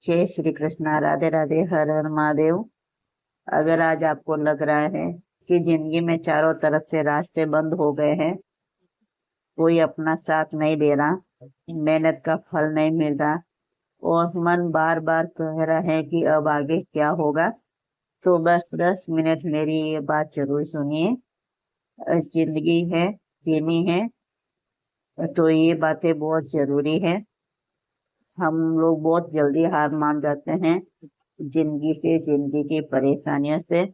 जय श्री कृष्णा। राधे राधे। हर हर महादेव। अगर आज आपको लग रहा है कि जिंदगी में चारों तरफ से रास्ते बंद हो गए हैं, कोई अपना साथ नहीं दे रहा, मेहनत का फल नहीं मिल रहा और मन बार बार कह रहा है कि अब आगे क्या होगा, तो बस 10 मिनट मेरी ये बात जरूर सुनिए। जिंदगी है, जीनी है, तो ये बातें बहुत जरूरी है। हम लोग बहुत जल्दी हार मान जाते हैं जिंदगी से, जिंदगी की परेशानियों से।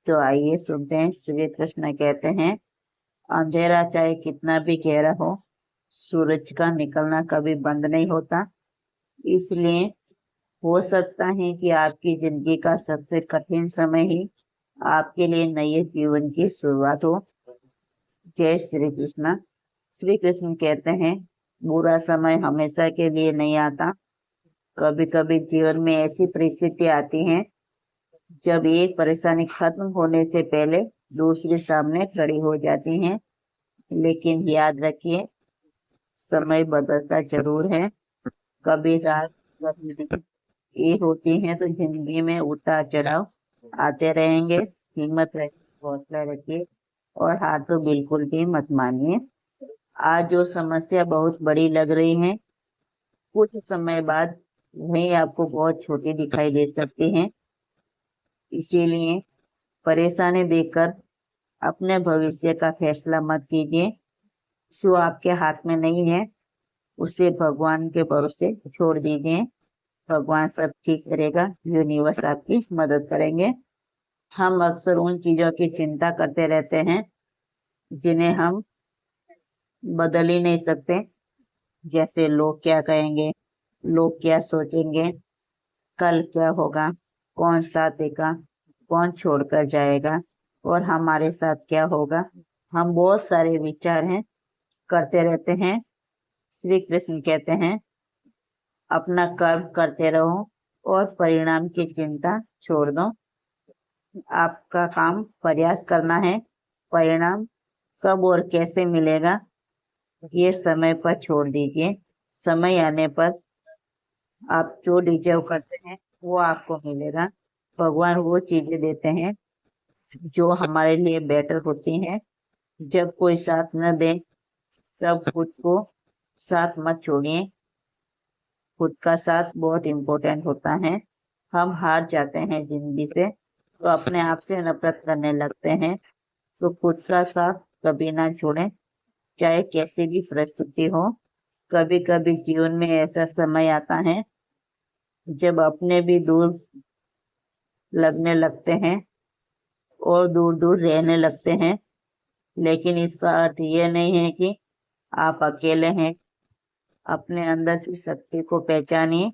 तो आइए सुनते हैं। श्री कृष्ण कहते हैं, अंधेरा चाहे कितना भी गहरा हो, सूरज का निकलना कभी बंद नहीं होता। इसलिए हो सकता है कि आपकी जिंदगी का सबसे कठिन समय ही आपके लिए नए जीवन की शुरुआत हो। जय श्री कृष्ण। श्री कृष्ण कहते हैं, बुरा समय हमेशा के लिए नहीं आता। कभी कभी जीवन में ऐसी परिस्थिति आती हैं जब एक परेशानी खत्म होने से पहले दूसरी सामने खड़ी हो जाती है। लेकिन याद रखिए, समय बदलता जरूर है। कभी रात कभी दिन, ये होती है तो जिंदगी में उतार चढ़ाव आते रहेंगे। हिम्मत रखिए, हौसला रखिए और हार तो बिल्कुल भी मत मानिए। आज जो समस्या बहुत बड़ी लग रही है, कुछ समय बाद वही आपको बहुत छोटी दिखाई दे सकती है। इसीलिए परेशानी देखकर अपने भविष्य का फैसला मत कीजिए। जो आपके हाथ में नहीं है उसे भगवान के भरोसे छोड़ दीजिए। भगवान सब ठीक करेगा, यूनिवर्स आपकी मदद करेंगे। हम अक्सर उन चीजों की चिंता करते रहते हैं जिन्हें हम बदल ही नहीं सकते, जैसे लोग क्या कहेंगे, लोग क्या सोचेंगे, कल क्या होगा, कौन साथ देगा, कौन छोड़कर जाएगा और हमारे साथ क्या होगा। हम बहुत सारे विचार हैं, करते रहते हैं। श्री कृष्ण कहते हैं, अपना कर्म करते रहो और परिणाम की चिंता छोड़ दो। आपका काम प्रयास करना है, परिणाम कब और कैसे मिलेगा ये समय पर छोड़ दीजिए। समय आने पर आप जो डिजर्व करते हैं वो आपको मिलेगा। भगवान वो चीजें देते हैं जो हमारे लिए बेटर होती हैं। जब कोई साथ न दे तब खुद को साथ मत छोड़िए। खुद का साथ बहुत इम्पोर्टेंट होता है। हम हार जाते हैं जिंदगी से तो अपने आप से नफरत करने लगते हैं। तो खुद का साथ कभी ना छोड़ें, चाहे कैसी भी परिस्थिति हो। कभी कभी जीवन में ऐसा समय आता है जब अपने भी दूर लगने लगते हैं और दूर दूर रहने लगते हैं। लेकिन इसका अर्थ ये नहीं है कि आप अकेले हैं। अपने अंदर की शक्ति को पहचानिए।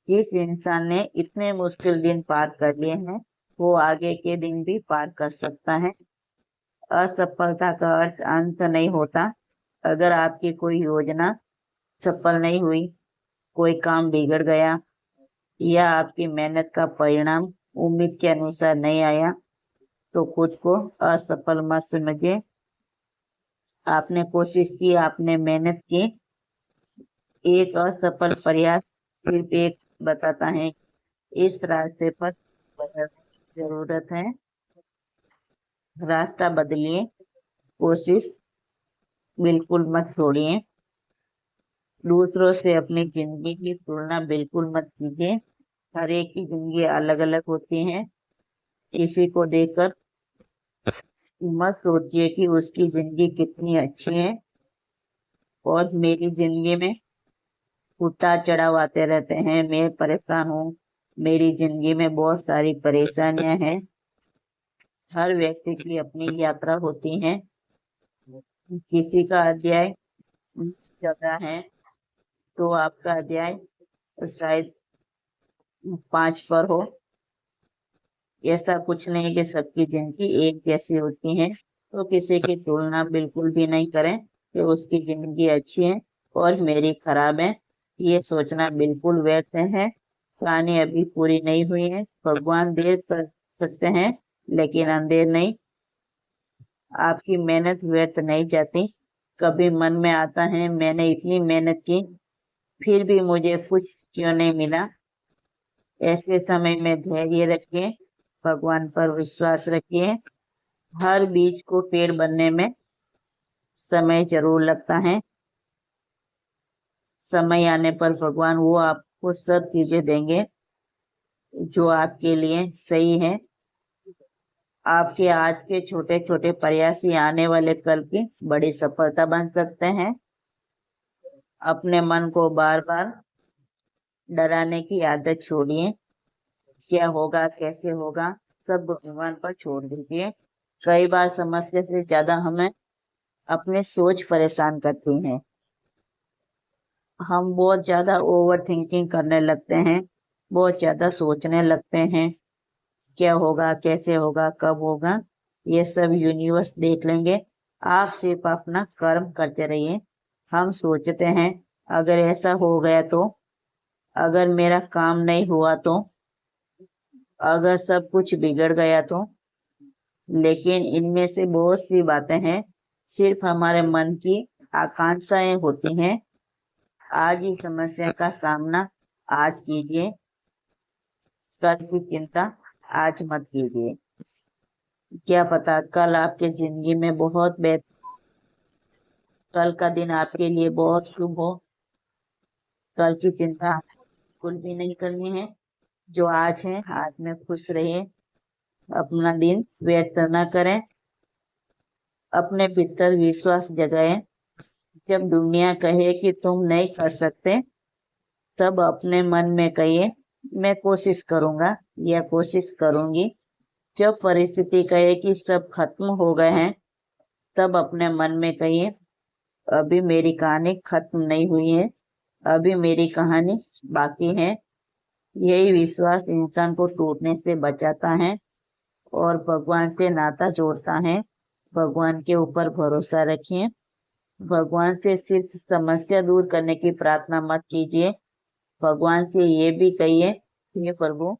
जिस इंसान ने इतने मुश्किल दिन पार कर लिए हैं, वो आगे के दिन भी पार कर सकता है। असफलता का अर्थ अंत नहीं होता। अगर आपकी कोई योजना सफल नहीं हुई, कोई काम बिगड़ गया या आपकी मेहनत का परिणाम उम्मीद के अनुसार नहीं आया, तो खुद को असफल मत समझिए। आपने कोशिश की, आपने मेहनत की। एक असफल प्रयास सिर्फ एक बताता है इस रास्ते पर बदलने की जरूरत है। रास्ता बदलिए, कोशिश बिल्कुल मत छोड़िए। दूसरों से अपनी जिंदगी की तुलना बिल्कुल मत कीजिए। हर एक की जिंदगी अलग अलग होती है। किसी को देखकर मत सोचिए कि उसकी जिंदगी कितनी अच्छी है और मेरी जिंदगी में उतार चढ़ाव आते रहते हैं, मैं परेशान हूँ, मेरी जिंदगी में बहुत सारी परेशानियां हैं। हर व्यक्ति की अपनी यात्रा होती है। किसी का अध्याय जगह है तो आपका अध्याय शायद 5 पर हो। ऐसा कुछ नहीं कि सबकी जिंदगी एक जैसी होती है। तो किसी की तुलना बिल्कुल भी नहीं करें कि उसकी जिंदगी अच्छी है और मेरी खराब है। ये सोचना बिल्कुल व्यर्थ है। कहानी अभी पूरी नहीं हुई है। भगवान देर कर सकते हैं लेकिन अंधेर नहीं। आपकी मेहनत व्यर्थ नहीं जाती। कभी मन में आता है, मैंने इतनी मेहनत की फिर भी मुझे कुछ क्यों नहीं मिला। ऐसे समय में धैर्य रखिए, भगवान पर विश्वास रखिए। हर बीज को पेड़ बनने में समय जरूर लगता है। समय आने पर भगवान वो आपको सब चीजें देंगे जो आपके लिए सही है। आपके आज के छोटे छोटे प्रयास ही आने वाले कल की बड़ी सफलता बन सकते हैं। अपने मन को बार बार डराने की आदत छोड़िए। क्या होगा, कैसे होगा, सब भगवान पर छोड़ दीजिए। कई बार समस्या से ज्यादा हमें अपनी सोच परेशान करती है। हम बहुत ज्यादा ओवर थिंकिंग करने लगते हैं, बहुत ज्यादा सोचने लगते हैं। क्या होगा, कैसे होगा, कब होगा, ये सब यूनिवर्स देख लेंगे। आप सिर्फ अपना कर्म करते रहिए। हम सोचते हैं अगर ऐसा हो गया तो, अगर मेरा काम नहीं हुआ तो, अगर सब कुछ बिगड़ गया तो। लेकिन इनमें से बहुत सी बातें हैं सिर्फ हमारे मन की आकांक्षाएं होती हैं। आज ही समस्या का सामना आज कीजिए, कल की चिंता आज मत कीजिए। क्या पता कल आपके जिंदगी में कल का दिन आपके लिए बहुत शुभ हो। कल की चिंता बिल्कुल भी नहीं करनी है। जो आज है आज में खुश रहिए। अपना दिन व्यर्थ न करें। अपने भीतर विश्वास जगाएं। जब दुनिया कहे कि तुम नहीं कर सकते, तब अपने मन में कहिए मैं कोशिश करूंगा या कोशिश करूंगी। जब परिस्थिति कहे कि सब खत्म हो गए हैं, तब अपने मन में कहिए अभी मेरी कहानी खत्म नहीं हुई है, अभी मेरी कहानी बाकी है। यही विश्वास इंसान को टूटने से बचाता है और भगवान से नाता जोड़ता है। भगवान के ऊपर भरोसा रखिए। भगवान से सिर्फ समस्या दूर करने की प्रार्थना मत कीजिए। भगवान से ये भी कहिए हे प्रभु,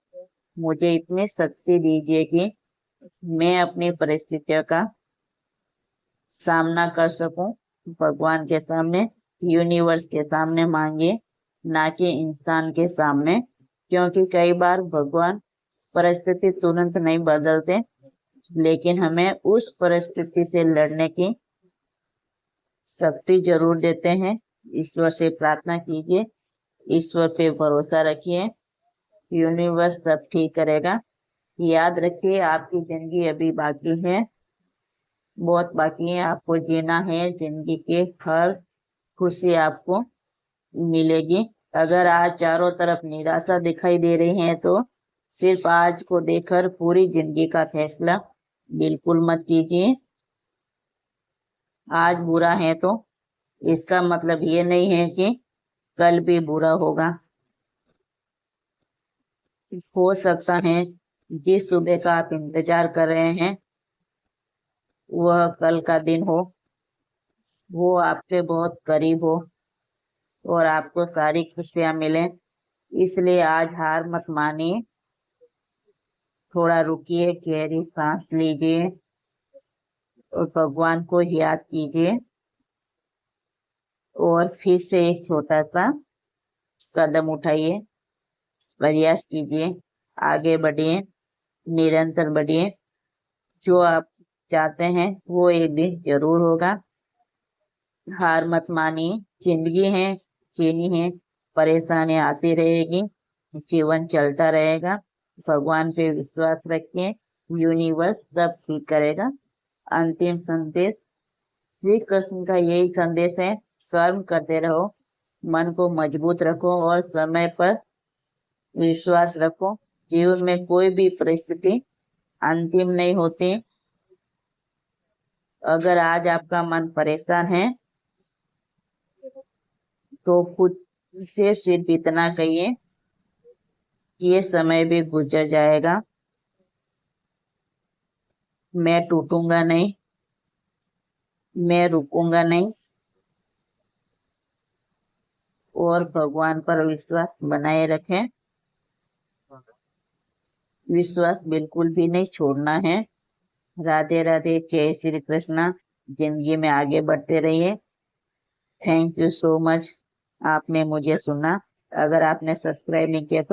मुझे इतनी शक्ति दीजिए कि मैं अपनी परिस्थितियों का सामना कर सकूं। भगवान के सामने, यूनिवर्स के सामने मांगिए, ना कि इंसान के सामने। क्योंकि कई बार भगवान परिस्थिति तुरंत नहीं बदलते, लेकिन हमें उस परिस्थिति से लड़ने की शक्ति जरूर देते हैं। ईश्वर से प्रार्थना कीजिए, ईश्वर पे भरोसा रखिए, यूनिवर्स सब ठीक करेगा। याद रखिए आपकी जिंदगी अभी बाकी है, बहुत बाकी है। आपको जीना है, जिंदगी के हर खुशी आपको मिलेगी। अगर आज चारों तरफ निराशा दिखाई दे रही है तो सिर्फ आज को देखकर पूरी जिंदगी का फैसला बिल्कुल मत कीजिए। आज बुरा है तो इसका मतलब ये नहीं है कि कल भी बुरा होगा। हो सकता है जिस सुबह का आप इंतजार कर रहे हैं वह कल का दिन हो, वो आपके बहुत करीब हो और आपको सारी खुशियां मिले। इसलिए आज हार मत मानिए, थोड़ा रुकिए, गहरी सांस लीजिए और भगवान को याद कीजिए और फिर से एक छोटा सा कदम उठाइए, प्रयास कीजिए, आगे बढ़िए, निरंतर बढ़िए। जो आप चाहते हैं वो एक दिन जरूर होगा। हार मत मानिए, जिंदगी है, जीनी है, परेशानी आती रहेगी, जीवन चलता रहेगा। भगवान पे विश्वास रखिए, यूनिवर्स सब ठीक करेगा। अंतिम संदेश श्री कृष्ण का यही संदेश है, कर्म करते रहो, मन को मजबूत रखो और समय पर विश्वास रखो। जीवन में कोई भी परिस्थिति अंतिम नहीं होती। अगर आज आपका मन परेशान है तो खुद से सिर्फ इतना कहिए कि ये समय भी गुजर जाएगा, मैं टूटूंगा नहीं, मैं रुकूंगा नहीं। और भगवान पर विश्वास बनाए रखें। विश्वास बिल्कुल भी नहीं छोड़ना है। राधे राधे, जय श्री कृष्णा। जिंदगी में आगे बढ़ते रहिए। थैंक यू सो मच, आपने मुझे सुना। अगर आपने सब्सक्राइब नहीं किया तो